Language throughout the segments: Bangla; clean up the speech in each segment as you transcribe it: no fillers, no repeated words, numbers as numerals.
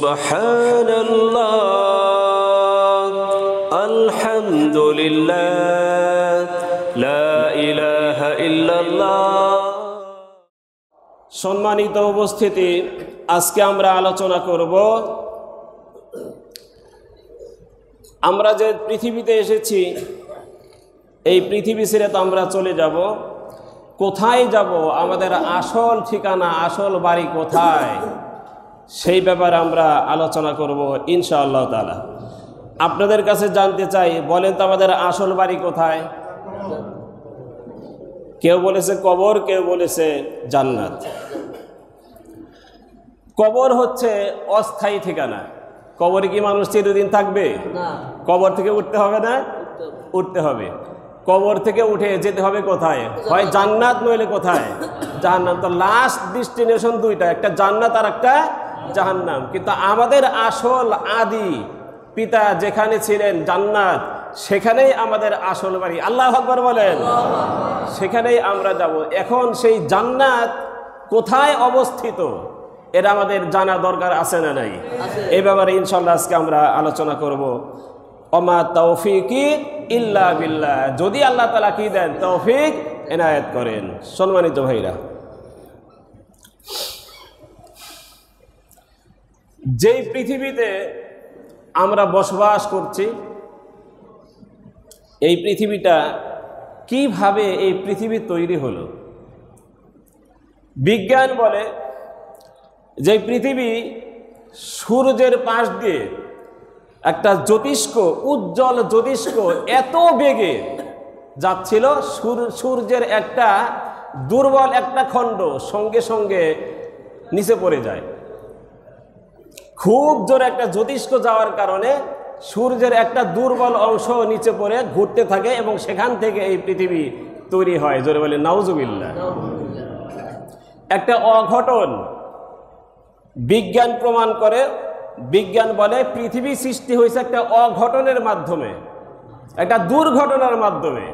সুবহানাল্লাহ, আলহামদুলিল্লাহ, লা ইলাহা ইল্লাল্লাহ। সম্মানিত উপস্থিতি, আজকে আমরা আলোচনা করব আমরা যে পৃথিবীতে এসেছি, এই পৃথিবী ছেড়ে তো আমরা চলে যাব। কোথায় যাব, আমাদের আসল ঠিকানা, আসল বাড়ি কোথায়, সেই ব্যাপারে আমরা আলোচনা করব ইনশাআল্লাহ তাআলা। আপনাদের কাছে জানতে চাই, বলেন তো আমাদের আসল বাড়ি কোথায়? কেউ বলেছে কবর, কেউ বলেছে জান্নাত। কবর হচ্ছে অস্থায়ী ঠিকানা। কবরে কি মানুষ চিরদিন থাকবে? কবর থেকে উঠতে হবে না? উঠতে হবে। কবর থেকে উঠে যেতে হবে কোথায়? হয় জান্নাত, নইলে কোথায়? জাহান্নাম। তো লাস্ট ডেস্টিনেশন দুইটা, একটা জান্নাত আর একটা জাহান্নাম। কিন্তু আমাদের আসল আদি পিতা যেখানে ছিলেন জান্নাত, সেখানেই আমাদের আসল বাড়ি। আল্লাহু আকবার বলেন। সেখানেই আমরা যাব। এখন সেই জান্নাত কোথায় অবস্থিত, এটা আমাদের জানা দরকার আছে না নাই? এই ব্যাপারে ইনশাআল্লাহ আজকে আমরা আলোচনা করব। ওমা তৌফিকি ইল্লা বিল্লাহ, যদি আল্লাহ তাআলা কি দেন, তৌফিক এনায়েত করেন। সম্মানিত ভাইরা, যেই পৃথিবীতে আমরা বসবাস করছি, এই পৃথিবীটা কিভাবে এই পৃথিবী তৈরি হলো? বিজ্ঞান বলে যে পৃথিবী সূর্যের পাশ দিয়ে একটা জ্যোতিষ্ক, উজ্জ্বল জ্যোতিষ্ক এত বেগে যাচ্ছিল, সূর্যের একটা দুর্বল একটা খণ্ড সঙ্গে সঙ্গে নিচে পড়ে যায়। খুব জোরে একটা জ্যোতিষ্ক যাওয়ার কারণে সূর্যের একটা দুর্বল অংশ নিচে পড়ে ঘুরতে থাকে এবং সেখান থেকে এই পৃথিবী তৈরি হয়। জোরে বলে নাউজুবিল্লাহ। একটা অঘটন বিজ্ঞান প্রমাণ করে। বিজ্ঞান বলে পৃথিবী সৃষ্টি হয়েছে একটা অঘটনের মাধ্যমে, একটা দুর্ঘটনার মাধ্যমে।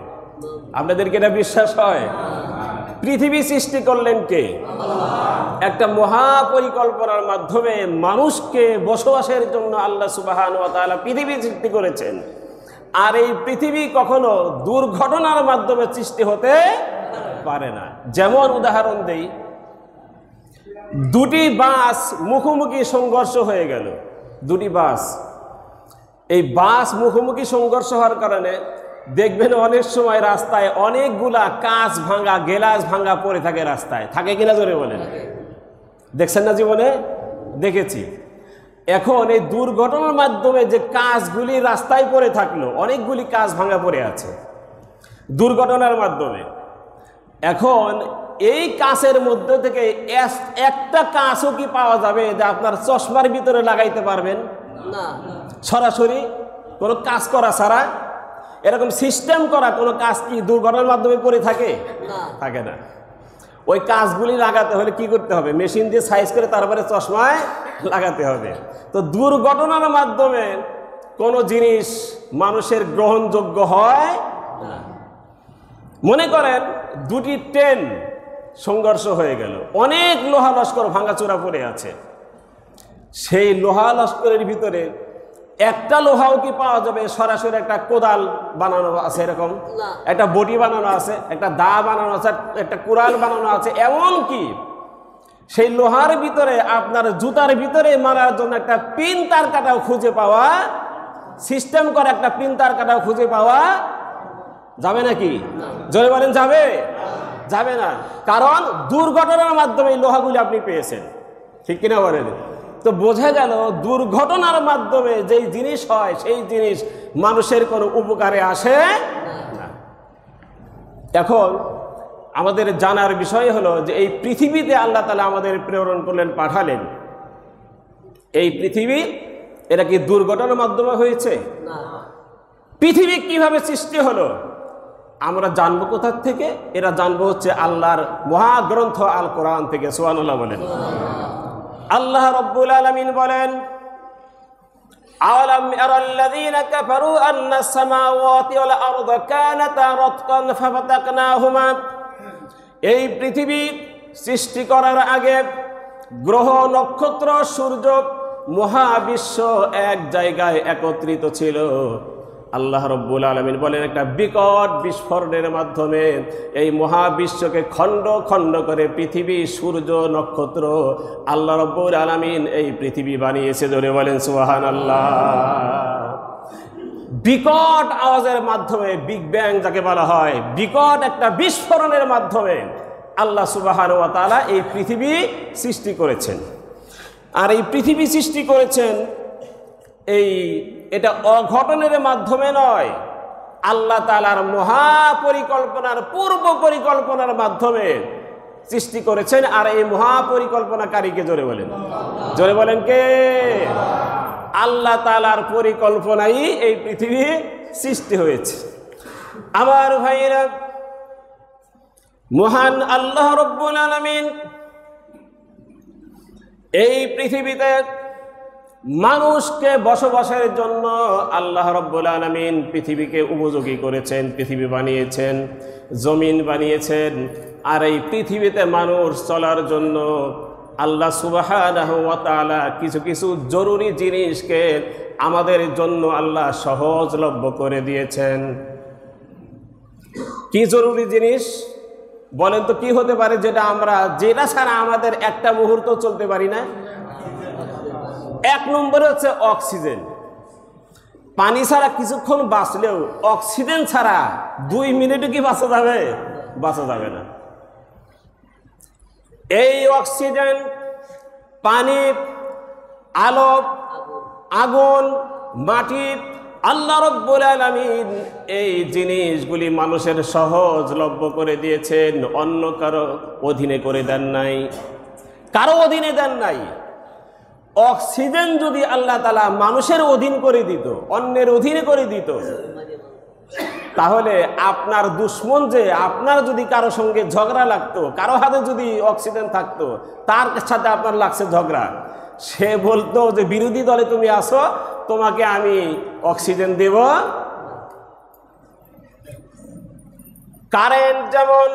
আপনাদেরকে এটা বিশ্বাস হয়? পৃথিবী সৃষ্টি করলেন কে? একটা মহাপরিকল্পনার মাধ্যমে মানুষকে বসবাসের জন্য আল্লাহ সুবহানাহু ওয়া তাআলা পৃথিবী সৃষ্টি করেছেন। আর এই পৃথিবী কখনো দুর্ঘটনার মাধ্যমে সৃষ্টি হতে পারে না। যেমন উদাহরণ দেই, দুটি বাস মুখোমুখি সংঘর্ষ হয়ে গেল। দুটি বাস, এই বাস মুখোমুখি সংঘর্ষ হওয়ার কারণে দেখবেন অনেক সময় রাস্তায় অনেকগুলা কাঁচ ভাঙা, গ্লাস ভাঙা পড়ে থাকে রাস্তায়। থাকে কিনা জোরে বলেন? দেখছেন না জীবনে? দেখেছি। এখন এই দুর্ঘটনার মাধ্যমে যে কাঁচগুলি রাস্তায় পড়ে থাকলো, অনেকগুলি কাঁচ ভাঙা পড়ে আছে দুর্ঘটনার মাধ্যমে। এখন এই কাঁচের মধ্যে থেকে একটা কাঁচও কি পাওয়া যাবে যে আপনার চশমার ভিতরে লাগাইতে পারবেন? না। সরাসরি কোনো কাজ করা ছাড়া এরকম সিস্টেম করা কোনো কাজ কি দুর্ঘটনার মাধ্যমে পড়ে থাকে? থাকে না। ওই কাঁচগুলি লাগাতে হলে কি করতে হবে? মেশিন দিয়ে সাইজ করে তারপরে চশমায় লাগাতে হবে। তো দুর্ঘটনার মাধ্যমে কোনো জিনিস মানুষের গ্রহণযোগ্য হয় না। মনে করেন দুটি ট্রেন সংঘর্ষ হয়ে গেল, অনেক লোহা লস্কর ভাঙাচোরা পড়ে আছে। সেই লোহা লস্করের ভিতরে একটা লোহাও কি পাওয়া যাবে? সরাসরি একটা কোদাল বানানো আছে, এরকম একটা বটি বানানো আছে, একটা দা বানানো আছে, একটা কুড়াল বানানো আছে। এমন কি সেই লোহার ভিতরে আপনার জুতার ভিতরে মারার জন্য একটা পিন তার কাটাও খুঁজে পাওয়া, সিস্টেম করা একটা পিন তার কাটাও খুঁজে পাওয়া যাবে নাকি? জোরে বলেন, যাবে? যাবে না। কারণ দুর্ঘটনার মাধ্যমে এই লোহাগুলি আপনি পেয়েছেন। ঠিক কিনা বলেন? তো বোঝা গেল দুর্ঘটনার মাধ্যমে যেই জিনিস হয়, সেই জিনিস মানুষের কোনো উপকারে আসে না। এখন আমাদের জানার বিষয় হলো যে এই পৃথিবীতে আল্লাহ তাআলা আমাদের প্রেরণ করলেন, পাঠালেন। এই পৃথিবী এটা কি দুর্ঘটনার মাধ্যমে হয়েছে? না। পৃথিবী কিভাবে সৃষ্টি হলো আমরা জানবো কোথা থেকে? এরা জানবো হচ্ছে আল্লাহর মহাগ্রন্থ আল কোরআন থেকে। সুবহানাল্লাহ বলেন। আল্লাহ রাব্বুল আলামিন বলেন, আওয়ালাম ইয়ারাল্লাযীনা কাফারু আন্নাস সামাওয়াতি ওয়াল আরদা কানাতা রাতকান ফাফাতাকনাহুমা। এই পৃথিবী সৃষ্টি করার আগে গ্রহ, নক্ষত্র, সূর্য মহাবিশ্ব এক জায়গায় একত্রিত ছিল। আল্লাহ রব্বুল আলামিন বলেন একটা বিকট বিস্ফোরণের মাধ্যমে এই মহাবিশ্বকে খণ্ড খণ্ড করে পৃথিবী, সূর্য, নক্ষত্র আল্লাহ রব্বুল আলামিন এই পৃথিবী বানিয়েছে। জোরে বলেন সুবহানাল্লাহ। বিকট আওয়াজের মাধ্যমে, বিগ ব্যাং যাকে বলা হয়, বিকট একটা বিস্ফোরণের মাধ্যমে আল্লাহ সুবহানাহু ওয়া তাআলা এই পৃথিবী সৃষ্টি করেছেন। আর এই পৃথিবী সৃষ্টি করেছেন এটা অঘটনের মাধ্যমে নয়, আল্লাহ তাআলার মহাপরিকল্পনার, পূর্ব পরিকল্পনার মাধ্যমে সৃষ্টি করেছেন। আর এই মহাপরিকল্পনাকারীকে জোরে বলেন, জোরে বলেন কে? আল্লাহ তাআলার পরিকল্পনাই এই পৃথিবী সৃষ্টি হয়েছে। আমার ভাইরা, মহান আল্লাহ রব্বুল আলামিন এই পৃথিবীতে মানুষকে বসবাসের জন্য আল্লাহ রব্বুল আলামিন পৃথিবীকে উপযোগী করেছেন, পৃথিবী বানিয়েছেন, জমিন বানিয়েছেন। আর এই পৃথিবীতে মানুষ চলার জন্য আল্লাহ সুবহানাহু ওয়া তাআলা কিছু কিছু জরুরি জিনিসকে আমাদের জন্য আল্লাহ সহজলভ্য করে দিয়েছেন। কি জরুরি জিনিস বলেন তো? কি হতে পারে যেটা ছাড়া আমাদের একটা মুহূর্ত চলতে পারি না? এক নম্বরে হচ্ছে অক্সিজেন। পানি ছাড়া কিছুক্ষণ বাঁচলেও অক্সিজেন ছাড়া 2 মিনিটও কি বাঁচা যাবে? বাঁচা যাবে না। এই অক্সিজেন, পানি, আলো, আগুন, মাটি আল্লাহ রব্বুল আলামিন এই জিনিসগুলি মানুষের সহজলভ্য করে দিয়েছেন, অন্য কারো অধীনে করে দেন নাই, কারো অধীনে দেন নাই। অক্সিজেন যদি আল্লাহ তাআলা মানুষের অধীন করে দিত, অন্যের অধীনে করে দিত, তাহলে আপনার দুশ্মন, যে আপনার যদি কারো সঙ্গে ঝগড়া লাগতো, কারো হাতে যদি অক্সিজেন থাকতো, তার সাথে আপনার লাগছে ঝগড়া, সে বলতো যে বিরোধী দলে তুমি আসো, তোমাকে আমি অক্সিজেন দেব। কারেন্ট যেমন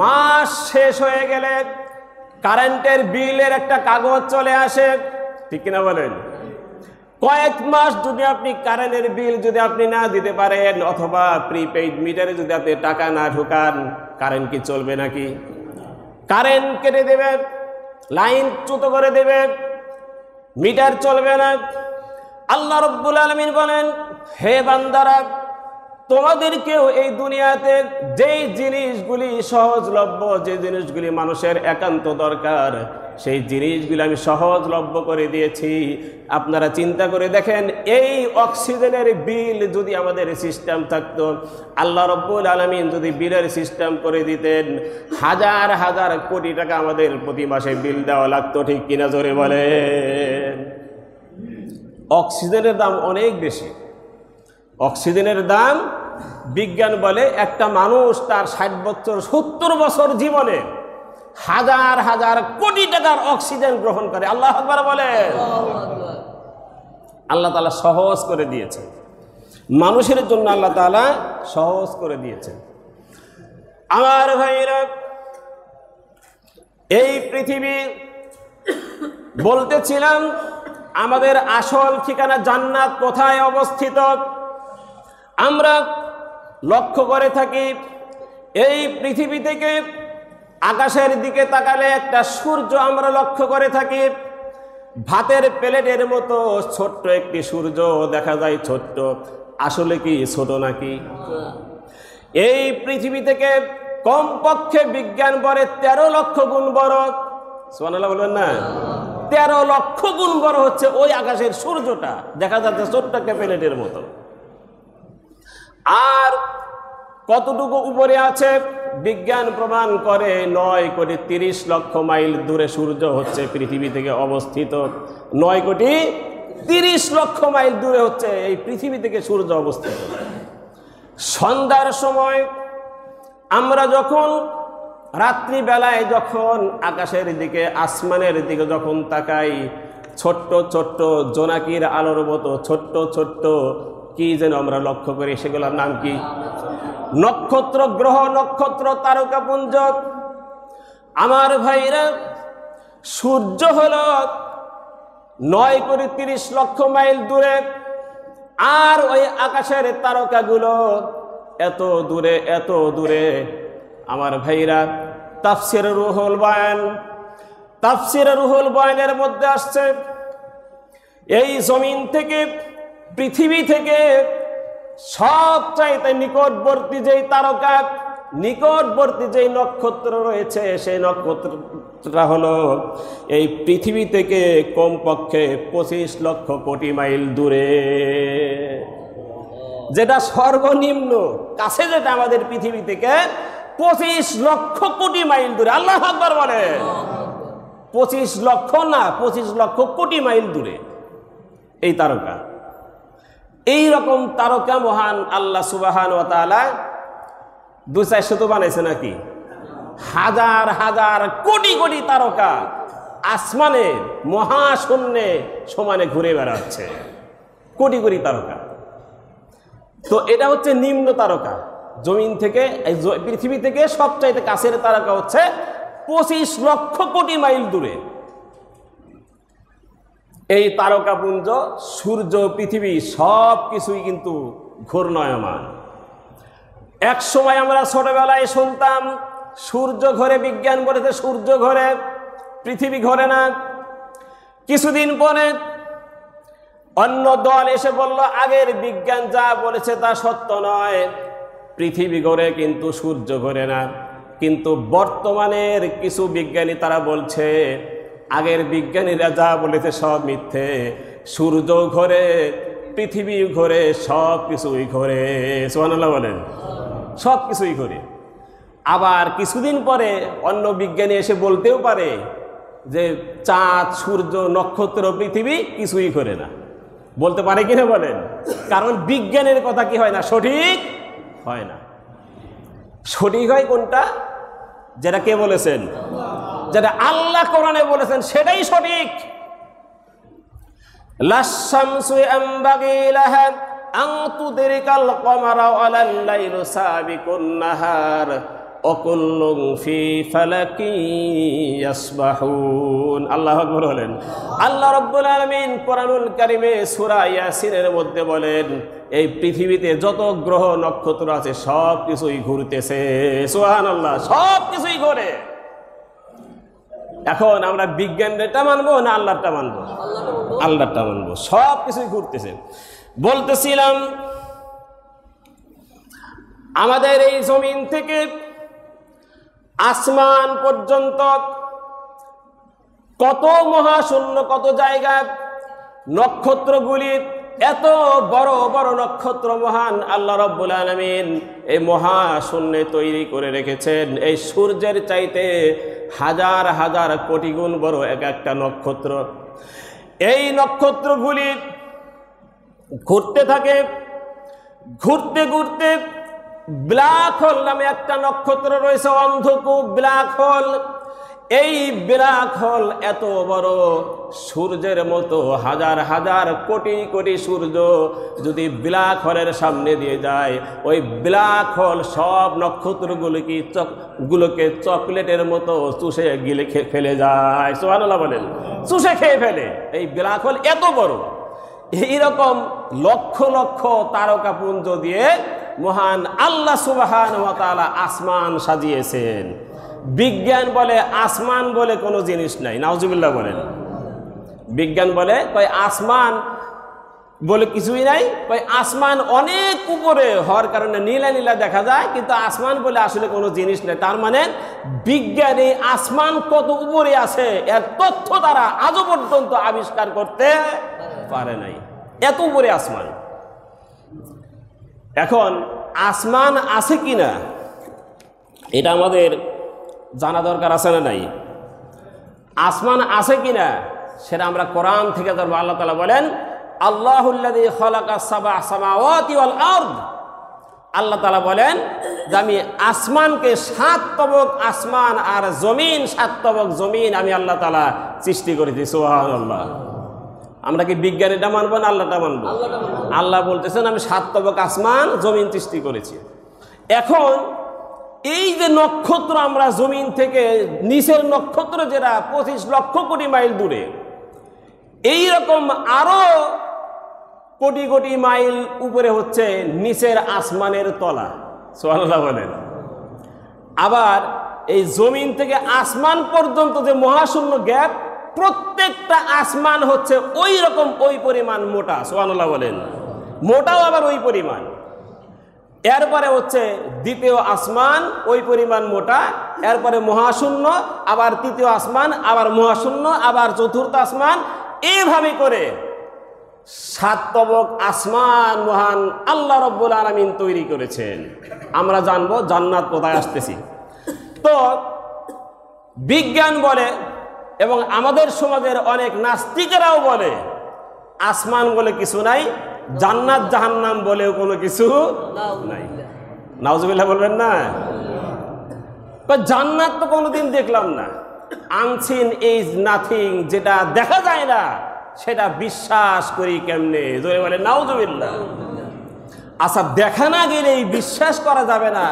মাস শেষ হয়ে গেলে কারেন্টের বিলের একটা কাগজ চলে আসে, ঠিক কিনা বলেন? কয়েক মাস যদি আপনি কারেন্টের বিল যদি আপনি না দিতে পারেন, অথবা প্রিপেইড মিটারে যদি আপনি টাকা না ঢোকান, কারেন্ট কি চলবে নাকি? কারেন্ট কেটে দেবে, লাইন চ্যুত করে দেবে, মিটার চলবে না। আল্লাহ রব্বুল আলামিন বলেন, হে বান্দারা, তোমাদেরকেও এই দুনিয়াতে যেই জিনিসগুলি সহজলভ্য, যে জিনিসগুলি মানুষের একান্ত দরকার, সেই জিনিসগুলি আমি সহজলভ্য করে দিয়েছি। আপনারা চিন্তা করে দেখেন, এই অক্সিজেনের বিল যদি আমাদের সিস্টেম থাকতো, আল্লাহ রব্বুল আলামিন যদি বিলের সিস্টেম করে দিতেন, হাজার হাজার কোটি টাকা আমাদের প্রতি মাসে বিল দেওয়া লাগতো, ঠিক কিনা জোরে বলেন? অক্সিজেনের দাম অনেক বেশি। অক্সিজেনের দাম, বিজ্ঞান বলে একটা মানুষ তার 60 বছর 70 বছর জীবনে হাজার হাজার কোটি টাকার অক্সিজেন গ্রহণ করে। আল্লাহু আকবার বলে। আল্লাহ তাআলা সহজ করে দিয়েছে মানুষের জন্য, আল্লাহ তাআলা সহজ করে দিয়েছে। আমার ভাইরা, এই পৃথিবী বলতেছিলাম আমাদের আসল ঠিকানা জান্নাত কোথায় অবস্থিত? আমরা লক্ষ্য করে থাকি এই পৃথিবী থেকে আকাশের দিকে তাকালে একটা সূর্য আমরা লক্ষ্য করে থাকি। ভাতের প্লেটের মতো ছোট্ট একটি সূর্য দেখা যায়, ছোট্ট। আসলে কি ছোট নাকি? এই পৃথিবী থেকে কমপক্ষে বিজ্ঞান বলে 13 লক্ষ গুণ বড়। সুবহানাল্লাহ বলবেন না? 13 লক্ষ গুণ বড় হচ্ছে ওই আকাশের সূর্যটা, দেখা যাচ্ছে ছোট্ট একটা প্লেটের মতো। আর কতটুকু উপরে আছে? বিজ্ঞান প্রমাণ করে 9 কোটি 30 লক্ষ মাইল দূরে সূর্য হচ্ছে পৃথিবী থেকে অবস্থিত। 9 কোটি 30 লক্ষ মাইল দূরে হচ্ছে এই পৃথিবী থেকে সূর্য অবস্থিত। সন্ধ্যার সময় আমরা যখন রাত্রিবেলায় যখন আকাশের দিকে, আসমানের দিকে যখন তাকাই, ছোট্ট ছোট্ট জোনাকির আলোর মতো ছোট্ট ছোট্ট কি যেন আমরা লক্ষ্য করি, সেগুলোর নাম কি? নক্ষত্র, গ্রহ, নক্ষত্র, তারকাপুঞ্জ। আমার ভাইরা, সূর্য হলো 9 কোটি 30 লক্ষ মাইল দূরে। আর ওই আকাশের তারকাগুলো এত দূরে এত দূরে। আমার ভাইরা, তাফসির রুহুল বয়ানের মধ্যে আসছে, এই জমিন থেকে, পৃথিবী থেকে সবচাইতে নিকটবর্তী যেই তারকা, নিকটবর্তী যেই নক্ষত্র রয়েছে, সেই নক্ষত্রটা হলো এই পৃথিবী থেকে কমপক্ষে 25 লক্ষ কোটি মাইল দূরে। যেটা সর্বনিম্ন কাছে, যেটা আমাদের পৃথিবী থেকে 25 লক্ষ কোটি মাইল দূরে। আল্লাহু আকবার বলে। 25 লক্ষ না, 25 লক্ষ কোটি মাইল দূরে এই তারকা। এই রকম তারকা মহান আল্লাহ সুবহানাহু ওয়া তাআলা 2-400 তো বানাইছে নাকি? হাজার হাজার কোটি কোটি তারকা আসমানে, মহাশূন্যে সমানে ঘুরে বেড়াচ্ছে, কোটি কোটি তারকা। তো এটা হচ্ছে নিম্ন তারকা। জমিন থেকে, পৃথিবী থেকে সবচাইতে কাছের তারকা হচ্ছে 25 লক্ষ কোটি মাইল দূরে। এই তারকাপুঞ্জ, সূর্য, পৃথিবী সব কিছুই কিন্তু ঘূর্ণায়মান। এক সময় আমরা ছোটবেলায় শুনতাম সূর্য ঘোরে, বিজ্ঞান বলেছে সূর্য ঘোরে, পৃথিবী ঘোরে না। কিছুদিন পরে অন্য দল এসে বলল, আগের বিজ্ঞান যা বলেছে তা সত্য নয়, পৃথিবী ঘোরে কিন্তু সূর্য ঘোরে না। কিন্তু বর্তমানের কিছু বিজ্ঞানী তারা বলছে, আগের বিজ্ঞানীরা যা বলেছে সব মিথ্যে, সূর্য ঘোরে, পৃথিবী ঘোরে, সব কিছুই ঘোরে। সুবহানাল্লাহ বলেন। সব কিছুই ঘোরে। আবার কিছুদিন পরে অন্য বিজ্ঞানী এসে বলতেও পারে যে চাঁদ, সূর্য, নক্ষত্র, পৃথিবী কিছুই ঘোরে না। বলতে পারে কিনা বলেন? কারণ বিজ্ঞানের কথা কি হয় না, সঠিক হয় না। সঠিক হয় কোনটা? যেটা কে বলেছেন? যেটা আল্লাহ কোরআনে বলেছেন সেটাই সঠিক। লাশ-শামসু ইয়ানবাগি লাহা আন তুদরিকাল কমারা ওয়ালাল লাইলু সাবিকুন নাহার ওয়া কুল্লুন ফি ফালাকি ইয়াসবাহুন। আল্লাহু আকবার বলেন। আল্লাহ রাব্বুল আলামিন কোরআনুল কারীমে সূরা ইয়াসিনের মধ্যে বলেন, এই পৃথিবীতে যত গ্রহ নক্ষত্র আছে সব কিছুই ঘুরতেছে। সুবহানাল্লাহ, সব কিছুই ঘোরে। এখন আমরা বিজ্ঞানটা মানবো না আল্লাহটা মানবো? আল্লাহটা মানবো। সব কিছুই ঘুরতেছে। বলতেছিলাম, আমাদের এই জমিন থেকে আসমান পর্যন্ত কত মহাশূন্য, কত জায়গা, নক্ষত্রগুলি, এত বড় বড় নক্ষত্র মহান আল্লাহ রাব্বুল আলামিন এই মহাশূন্যে তৈরি করে রেখেছেন। এই সূর্যের চাইতে হাজার হাজার কোটি গুণ বড় এক একটা নক্ষত্র। এই নক্ষত্রগুলি ঘুরতে থাকে, ঘুরতে ঘুরতে ব্ল্যাক হোল নামে একটা নক্ষত্র রয়েছে, অন্ধকূপ, ব্ল্যাক হোল। এই ব্ল্যাক হোল এত বড়, সূর্যের মতো হাজার হাজার কোটি কোটি সূর্য যদি ব্ল্যাক হোলের সামনে দিয়ে যায়, ওই ব্ল্যাক হোল সব নক্ষত্রগুলোকে চকলেটের মতো চুষে গিলে ফেলে যায়। সুবহানাল্লাহ বলেন। চুষে খেয়ে ফেলে। এই ব্ল্যাক হোল এত বড়। এইরকম লক্ষ লক্ষ তারকাপুঞ্জ দিয়ে মহান আল্লাহ সুবহানাহু ওয়া তাআলা আসমান সাজিয়েছেন। বিজ্ঞান বলে আসমান বলে কোনো জিনিস নাই। নাউজুবিল্লাহ বলেন। বিজ্ঞান বলে কয় আসমান বলে কিছুই নাই, কয় আসমান অনেক উপরে হওয়ার কারণে নীলা নীলা দেখা যায়, কিন্তু আসমান বলে আসলে কোনো জিনিস নেই। তার মানে বিজ্ঞানী আসমান কত উপরে আছে এর তথ্য তারা আজও পর্যন্ত আবিষ্কার করতে পারে নাই। এত উপরে আসমান। এখন আসমান আছে কিনা এটা আমাদের জানা দরকার আছে না নাই? আসমান আছে কিনা সেটা আমরা কোরআন থেকে ধরবো। আল্লাহ তাআলা বলেন, আল্লাহুল্লাযী খালাকাস সাবআ সামাওয়াতি ওয়াল আরদ। আল্লাহ তাআলা বলেন যে আমি আসমানকে 7 তবক আসমান আর জমিন 7 তবক জমিন আমি আল্লাহ তাআলা সৃষ্টি করেছি। সুবহানাল্লাহ। আমরা কি বিজ্ঞানীটা মানবো না আল্লাহটা মানবো? আল্লাহ বলতেছেন আমি 7 তবক আসমান জমিন সৃষ্টি করেছি। এখন এই যে নক্ষত্র, আমরা জমিন থেকে নিচের নক্ষত্র যেটা 25 লক্ষ কোটি মাইল দূরে, এই রকম আরো কোটি কোটি মাইল উপরে হচ্ছে নিচের আসমানের তলা, সুবহানাল্লাহ বলেন। আবার এই জমিন থেকে আসমান পর্যন্ত যে মহাশূন্য গ্যাপ, প্রত্যেকটা আসমান হচ্ছে ওই রকম ওই পরিমাণ মোটা, সুবহানাল্লাহ বলেন। মোটাও আবার ওই পরিমাণ। এরপরে হচ্ছে দ্বিতীয় আসমান ওই পরিমাণ মোটা, এরপরে মহাশূন্য, আবার তৃতীয় আসমান, আবার মহাশূন্য, আবার চতুর্থ আসমান, এইভাবে করে 7 তবক আসমান মহান আল্লাহ রাব্বুল আলামিন তৈরি করেছেন। আমরা জানবো জান্নাত কোথায় আসতেছি। তো বিজ্ঞান বলে এবং আমাদের সমাজের অনেক নাস্তিকেরাও বলে আসমান বলে কিছু নাই, জান্নাত জাহান্নাম বলেও কোনো কিছু নাই। নাউজুবিল্লাহ বলবেন না? জান্নাত তো কোনোদিন দেখলাম না। আনসিন ইজ নাথিং, যেটা দেখা যায় না সেটা বিশ্বাস করি কেমনে? জোরে বলে নাউজুবিল্লাহ। আচ্ছা, দেখা না গেলেই বিশ্বাস করা যাবে না,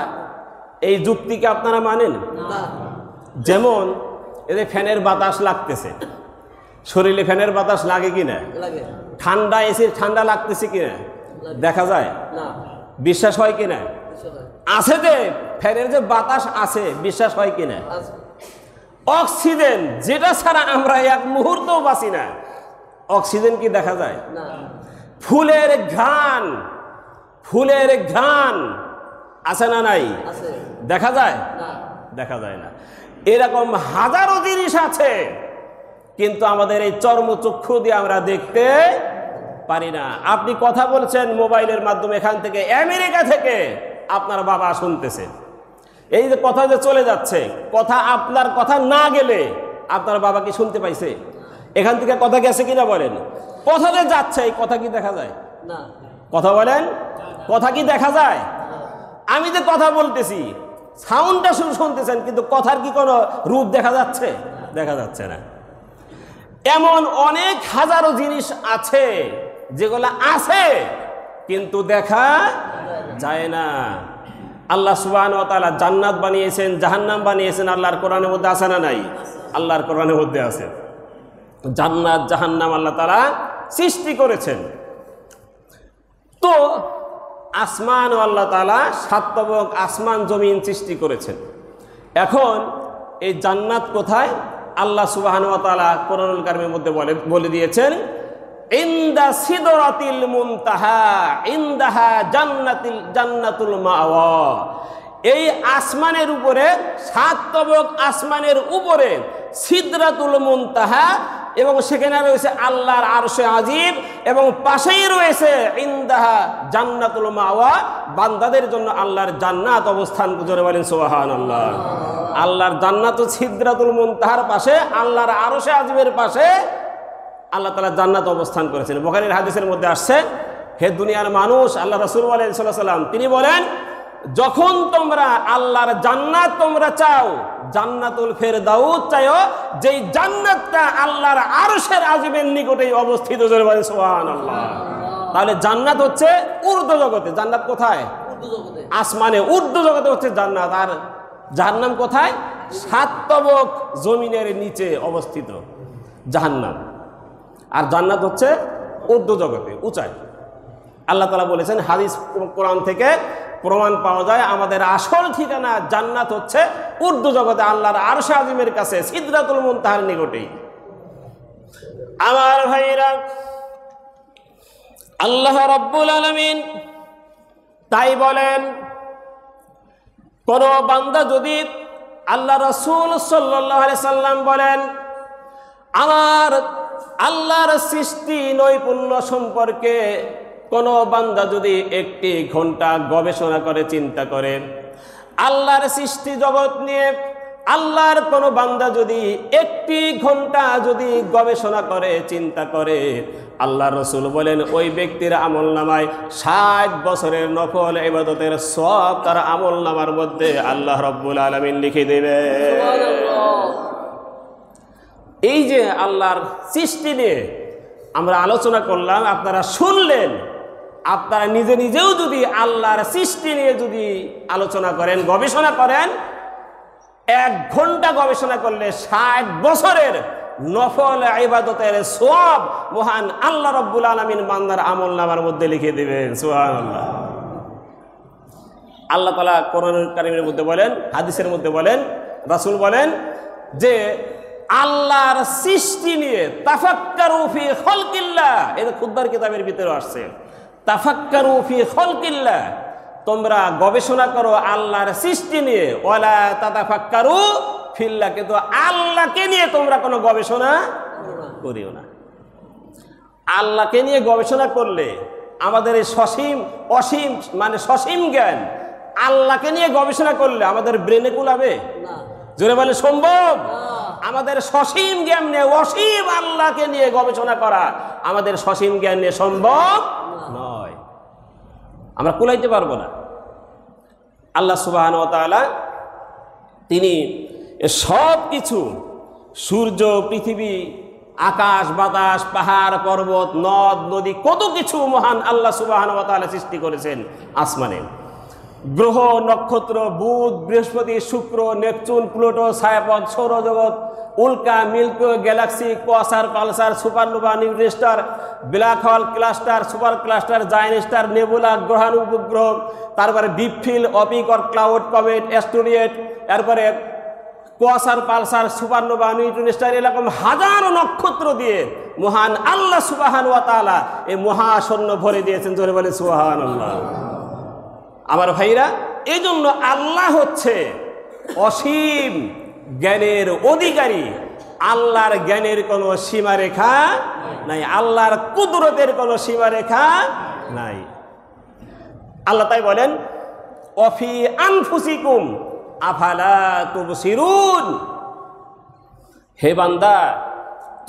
এই যুক্তিকে আপনারা মানেন? যেমন এদের ফ্যানের বাতাস লাগতেছে, শরীরে ফ্যানের বাতাস লাগে কিনা? ঠান্ডা এসির ঠান্ডা লাগতেছে কিনা? দেখা যায়? বিশ্বাস হয় কিনা? আছে যে ফ্যানের যে বাতাস আছে, বিশ্বাস হয় কিনা? অক্সিজেন, যেটা ছাড়া আমরা এক মুহূর্তও বাঁচি না, অক্সিজেন কি দেখা যায়? ফুলের ঘ্রাণ, ফুলের ঘ্রাণ আছে না নাই? দেখা যায়? দেখা যায় না। এরকম হাজারো জিনিস আছে, কিন্তু আমাদের এই চর্মচক্ষু দিয়ে আমরা দেখতে পারি না। আপনি কথা বলছেন মোবাইলের মাধ্যমে, এখান থেকে আমেরিকা থেকে আপনার বাবা শুনতেছে, এই যে কথা যে চলে যাচ্ছে, কথা আপনার কথা না গেলে আপনার বাবা কি শুনতে পাইছে? এখান থেকে কথা গেছে কিনা বলেন? কথা যে যাচ্ছে, এই কথা কি দেখা যায়? না। কথা বলেন, কথা কি দেখা যায়? আমি যে কথা বলতেছি, সাউন্ডটা শুধু শুনতেছেন, কিন্তু কথার কি কোনো রূপ দেখা যাচ্ছে? দেখা যাচ্ছে না। এমন অনেক হাজারো জিনিস আছে যেগুলো আছে কিন্তু দেখা যায় না। আল্লাহ সুবহানাহু ওয়া তাআলা জান্নাত বানিয়েছেন, জাহান্নাম বানিয়েছেন, আল্লাহর কোরআনের মধ্যে আছে না নাই? আল্লাহর কোরআনের মধ্যে আছে। জান্নাত জাহান্নাম আল্লাহ তাআলা সৃষ্টি করেছেন। তো আসমান ও আল্লাহ তাআলা 7 তবক আসমান জমিন সৃষ্টি করেছেন। এখন এই জান্নাত কোথায়? আল্লাহ সুবহানাহু ওয়া তাআলা কোরআনুল কারীমের মধ্যে বলে দিয়েছেন, ইনদা সিদরাতিল মুনতাহা ইনদাহা জান্নাতুল মাওয়া। এই আসমানের উপরে, 7 তবক আসমানের উপরে সিদরাতুল মুনতাহা, এবং সেখানে রয়েছে আল্লাহর আরশে আজিম, এবং পাশেই রয়েছে ইনদাহা জান্নাতুল মাওয়া, বান্দাদের জন্য আল্লাহর জান্নাত অবস্থান। জোরে বলেন সুবহানাল্লাহ। আল্লাহর জান্নাত সিদরাতুল মুনতাহার পাশে, আল্লাহর আরশে আজিমের পাশে আল্লাহ তাআলা জান্নাত অবস্থান করেছেন। বুখারীর হাদিসের মধ্যে আসছে, হে দুনিয়ার মানুষ, আল্লাহ রাসূল সাল্লাল্লাহু আলাইহি ওয়াসাল্লাম তিনি বলেন, যখন তোমরা আল্লাহর জান্নাত তোমরা চাও, জান্নাতুল ফেরদাউস চাও, যেই জান্নাতটা আল্লাহর আরশের আজিমের নিকটেই অবস্থিত। জোরে বলেন সুবহানাল্লাহ। তাহলে জান্নাত হচ্ছে ঊর্ধ্ব জগতে। জান্নাত কোথায়? আসমানে, ঊর্ধ্ব জগতে হচ্ছে জান্নাত। আর জাহান্নাম কোথায়? 7 তবক জমিনের নিচে অবস্থিত জাহান্নাম। আর জান্নাত হচ্ছে ঊর্ধ্ব জগতে, উঁচায়। আল্লাহ তাআলা বলেছেন, হাদিস কোরআন থেকে প্রমাণ পাওয়া যায়, আমাদের আসল ঠিকানা জান্নাত হচ্ছে ঊর্ধ্ব জগতে, আল্লাহর আরশে আজিমের কাছে, সিদরাতুল মুনতাহার নিকটেই। আমার ভাইরা, আল্লাহ রাব্বুল আলামিন তাই বলেন, কোন বান্দা যদি, আল্লাহ রাসূল সাল্লাল্লাহু আলাইহি সাল্লাম বলেন, আমার আল্লাহর সৃষ্টি নৈপুণ্য সম্পর্কে কোন বান্দা যদি 1 ঘন্টা গবেষণা করে, চিন্তা করে, আল্লাহর সৃষ্টি জগৎ নিয়ে আল্লাহর কোন বান্দা যদি 1 ঘন্টা যদি গবেষণা করে, চিন্তা করে, আল্লাহ রাসূল বলেন ওই ব্যক্তির আমলনামায় 60 বছরের নফল ইবাদতের সওয়াব তার আমলনামার মধ্যে আল্লাহ রাব্বুল আলামিন লিখে দেবে। সুবহানাল্লাহ। এই যে আল্লাহর সৃষ্টি নিয়ে আমরা আলোচনা করলাম, আপনারা শুনলেন, আপনারা নিজে নিজেও যদি আল্লাহর সৃষ্টি নিয়ে যদি আলোচনা করেন, গবেষণা করেন, 1 ঘন্টা গবেষণা করলে 60 বছরের নফল ইবাদতের সওয়াব মহান আল্লাহ রাব্বুল আলামিন বান্দার আমলনামার মধ্যে লিখে দিবেন। সুবহানাল্লাহ। আল্লাহ তাআলা কোরআনুল কারীমের মধ্যে বলেন, হাদিসের মধ্যে বলেন, রাসূল বলেন যে আল্লাহর সৃষ্টি নিয়ে তাফাক্কারু ফি খালকিল্লাহ, এটা খুতবার কিতাবের ভিতরে আসছে, তাফাক্কারু ফি খালকিল্লাহ, তোমরা গবেষণা করো আল্লাহর সৃষ্টি নিয়ে, ওয়ালা তাতাফাক্কারু ফিল্লাহ, কিন্তু আল্লাহকে নিয়ে তোমরা কোনো গবেষণা করিও না। আল্লাহকে নিয়ে গবেষণা করলে আমাদের এই অসীম মানে সসীম জ্ঞান, আল্লাহকে নিয়ে গবেষণা করলে আমাদের ব্রেনে কুলাবে? জোরে বলে সম্ভব? আমাদের সসীম জ্ঞান নিয়ে অসীম আল্লাহকে নিয়ে গবেষণা করা আমাদের সসীম জ্ঞান নিয়ে সম্ভব নয়, আমরা কুলাইতে পারবো না। আল্লাহ সুবহানাহু ওয়া তাআলা তিনি সব কিছু, সূর্য, পৃথিবী, আকাশ বাতাস, পাহাড় পর্বত, নদ নদী, কত কিছু মহান আল্লাহ সুবহানাহু ওয়া তাআলা সৃষ্টি করেছেন আসমানে। গ্রহ নক্ষত্র, বুধ, বৃহস্পতি, শুক্র, নেপচুন, প্লুটো, ছায়াপথ, সৌরজগৎ, উল্কা, milky way, galaxy, quasar, pulsar, supernova, neutron star, black hole, cluster, super cluster, giant star, nebula, গ্রহাণু, উপগ্রহ, তারপরে বিপফিল, অপিকর, ক্লাউড, কমেট, অ্যাস্টেরয়েড, এরপরে quasar, pulsar, supernova, neutron star, এরকম হাজারো নক্ষত্র দিয়ে মহান আল্লাহ সুবহানাহু ওয়া তাআলা এই মহাশূন্য ভরে দিয়েছেন। জোরে বলে সুবহানাল্লাহ। আমার ভাইরা, এই জন্য আল্লাহ হচ্ছে অসীম জ্ঞানের অধিকারী। আল্লাহর জ্ঞানের কোনো সীমারেখা নাই, আল্লাহর কুদরতের কোনো সীমারেখা নাই। আল্লাহ তাই বলেন, অফি আনফুসিকুম আফালা তুবসিরুন, হে বান্দা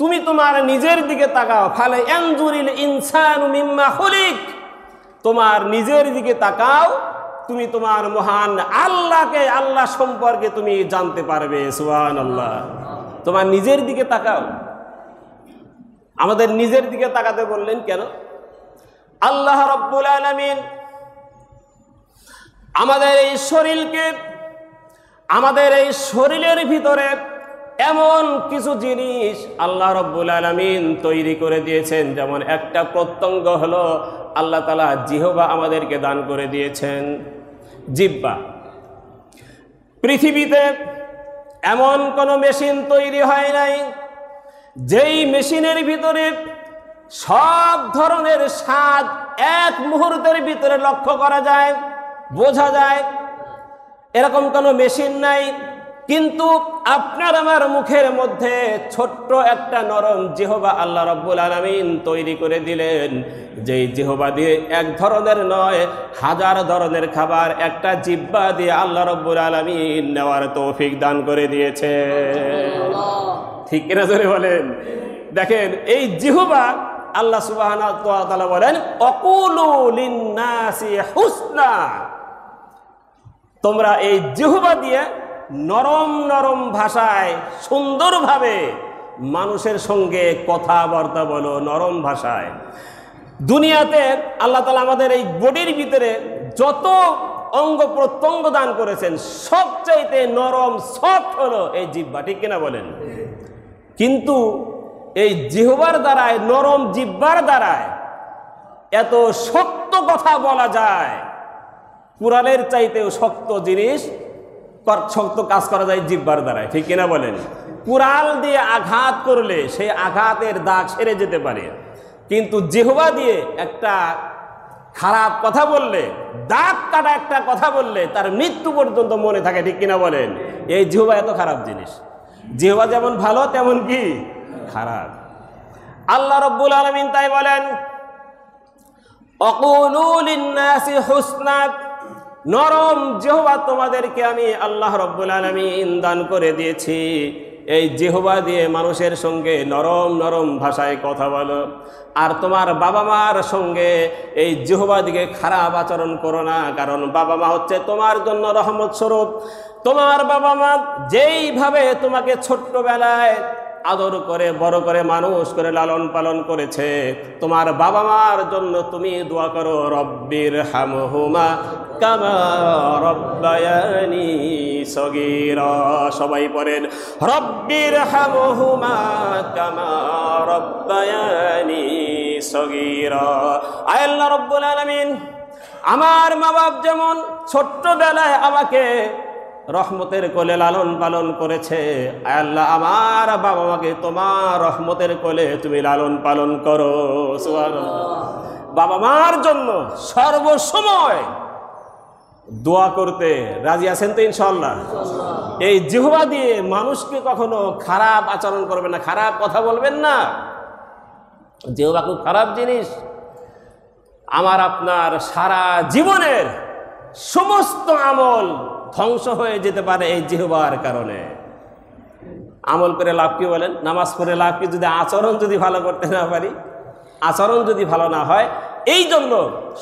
তুমি তোমার নিজের দিকে তাকাও। ফালে ইয়ানজুরিল ইনসানু মিম্মা খুলিক, তোমার নিজের দিকে তাকাও, তুমি তোমার মহান আল্লাহকে, আল্লাহ সম্পর্কে তুমি জানতে পারবে। সুবহানাল্লাহ। তোমার নিজের দিকে তাকাও। আমাদের নিজের দিকে তাকাতে বললেন কেন? আল্লাহ রাব্বুল আলামিন আমাদের এই শরীরকে, আমাদের এই শরীরের ভিতরে এমন কিছু জিনিস আল্লাহ রাব্বুল আলামিন তৈরি করে দিয়েছেন। যেমন একটা প্রত্যঙ্গ হলো আল্লাহ তাআলা জিহ্বা আমাদেরকে দান করে দিয়েছেন, জিহ্বা। পৃথিবীতে এমন কোনো মেশিন তৈরি হয় নাই যেই মেশিনের ভিতরে সব ধরনের স্বাদ এক মুহূর্তের ভিতরে লক্ষ্য করা যায়, বোঝা যায়, এরকম কোনো মেশিন নাই। কিন্তু আপনার আমার মুখের মধ্যে ছোট্ট একটা নরম জিহ্বা আল্লাহ রাব্বুল আলামিন তৈরি করে দিলেন, যেই জিহ্বা দিয়ে এক ধরনের নয় হাজার ধরনের খাবার একটা জিহ্বা দিয়ে আল্লাহ রাব্বুল আলামিন নেওয়ার তৌফিক দান করে দিয়েছে। ঠিক কিনা জোরে বলেন? দেখেন এই জিহ্বা আল্লাহ সুবহানাহু ওয়া তাআলা বলেন, অকুলু লিন্নাসি হুসনা, তোমরা এই জিহ্বা দিয়ে নরম নরম ভাষায় সুন্দরভাবে মানুষের সঙ্গে কথাবার্তা বলো, নরম ভাষায়। দুনিয়াতে আল্লাহ তাআলা আমাদের এই বডির ভিতরে যত অঙ্গ প্রত্যঙ্গ দান করেছেন সবচাইতে নরম সফট হলো এই জিহ্বা। ঠিক কিনা বলেন? কিন্তু এই জিহ্বার দ্বারায়, নরম জিহ্বার দ্বারায় এত শক্ত কথা বলা যায়, কুরআনের চাইতেও শক্ত জিনিস, শক্ত কাজ করা যায় জিহ্বার দ্বারায়। ঠিক কিনা বলেন? কুড়াল দিয়ে আঘাত করলে সেই আঘাতের দাগ সেরে যেতে পারে, কিন্তু জিহ্বা দিয়ে একটা খারাপ কথা বললে, দাগ কাটা একটা কথা বললে তার মৃত্যু পর্যন্ত মনে থাকে। ঠিক কিনা বলেন? এই জিহ্বা এত খারাপ জিনিস। জিহ্বা যেমন ভালো তেমন কি খারাপ। আল্লাহ রাব্বুল আলামিন তাই বলেন, অকুলু লিন্নাসি হুসনা, নরম জিহ্বা তোমাদেরকে আমি আল্লাহ রাব্বুল আলামিন দান করে দিয়েছি। এই জিহ্বা দিয়ে মানুষের সঙ্গে নরম নরম ভাষায় কথা বলো। আর তোমার বাবা মার সঙ্গে এই জিহ্বা দিকে খারাপ আচরণ করো না, কারণ বাবা মা হচ্ছে তোমার জন্য রহমত স্বরূপ। তোমার বাবা মা যেইভাবে তোমাকে ছোট্টবেলায় আদর করে বড় করে মানুষ করে লালন পালন করেছে, তোমার বাবা মার জন্য তুমি দোয়া করো, রব্বির হামহুমা কামা রব্বায়ানি সগীরা। সবাই পড়েন রব্বিরহামহুমা কামা রব্বায়ানি সগীরা। আয় আল্লাহ রব্বুল আলামিন, আমার মা বাপ যেমন ছোট্টবেলায় আমাকে রহমতের কোলে লালন পালন করেছে, আয় আল্লাহ আমার বাবা মাকে তোমার রহমতের কোলে তুমি লালন পালন করো। সুবহানাল্লাহ। বাবা মার জন্য সর্বসময় দোয়া করতে রাজি আছেন তো ইনশাআল্লাহ? এই জিহ্বা দিয়ে মানুষকে কখনো খারাপ আচরণ করবেন না, খারাপ কথা বলবেন না। জিহ্বা খুব খারাপ জিনিস। আমার আপনার সারা জীবনের সমস্ত আমল ধ্বংস হয়ে যেতে পারে এই জিহ্বার কারণে। আমল করে লাভ কি বলেন? নামাজ পড়ে লাভ কি যদি আচরণ যদি ভালো করতে না পারি, আচরণ যদি ভালো না হয়? এই জন্য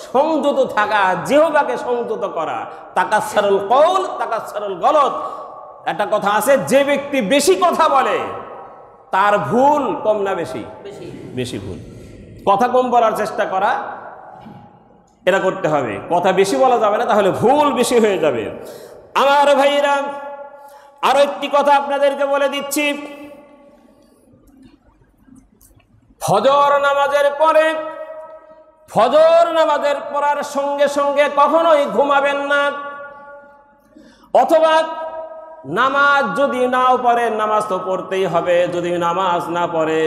সংযত থাকা, জিহ্বাকে সংযত করা। তাকাসসারুল কওল তাকাসসারুল গলত, একটা কথা আছে, যে ব্যক্তি বেশি কথা বলে তার ভুল কম না বেশি? বেশি ভুল। কথা কম বলার চেষ্টা করা, এটা করতে হবে। কথা বেশি বলা যাবে না, তাহলে ভুল বেশি হয়ে যাবে। আমার ভাইরা, আরো একটি কথা আপনাদেরকে বলে দিচ্ছি, ফজর নামাজের পরে, ফজর নামাজের পড়ার সঙ্গে সঙ্গে কখনোই ঘুমাবেন না। অথবা নামাজ যদি নাও পড়েন, নামাজ তো পড়তেই হবে, যদি নামাজ না পড়ে